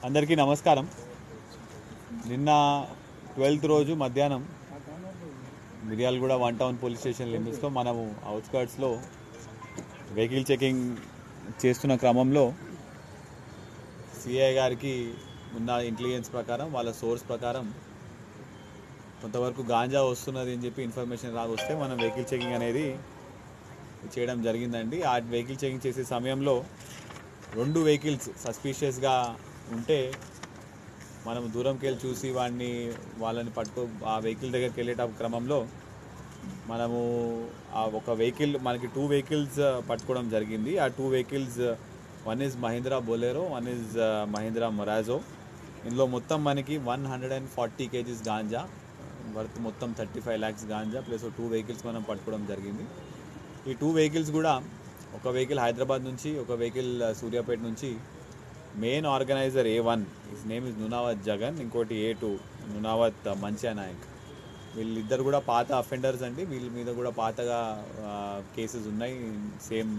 అందరికీ నమస్కారం. నిన్న 12th రోజు మధ్యాహ్నం మిర్యాలగూడ 1 టౌన్ పోలీస్ స్టేషన్ లిమిట్స్లో మనము అవుట్స్కర్ట్స్లో వెహికల్ చెకింగ్ చేస్తున్న క్రమంలో సిఐ గారికి ఉన్న ఇంటెలిజెన్స్ ప్రకారం, వాళ్ళ సోర్స్ ప్రకారం కొంతవరకు గాంజా వస్తున్నది అని చెప్పి ఇన్ఫర్మేషన్ రాగొస్తే మనం వెహికల్ చెకింగ్ అనేది చేయడం జరిగిందండి. ఆ వెహికల్ చెకింగ్ చేసే సమయంలో 2 వెహికల్స్ సస్పీషియస్గా ఉంటే మనం దూరంకి వెళ్ళి చూసి వాళ్ళని ఆ వెహికల్ దగ్గరికి వెళ్ళే క్రమంలో మనము ఆ ఒక వెహికల్ మనకి 2 వెహికల్స్ పట్టుకోవడం జరిగింది. ఆ 2 vehicles, one is Mahindra Bolero, one is Mahindra Marazzo. ఇందులో మొత్తం మనకి 140 kgs గాంజా వర్త్ మొత్తం 35 lakhs గాంజా ప్లస్ 2 వెహికల్స్ మనం పట్టుకోవడం జరిగింది. ఈ 2 వెహికల్స్ కూడా, ఒక వెహికల్ హైదరాబాద్ నుంచి, ఒక వెహికల్ సూర్యాపేట నుంచి. Main organiser A1, his name is Nunavath Jagan, ఇంకోటి A2 నునావత్ మంచియా నాయక్. వీళ్ళిద్దరు కూడా పాత అఫెండర్స్ అండి. వీళ్ళ మీద కూడా పాతగా కేసెస్ ఉన్నాయి. సేమ్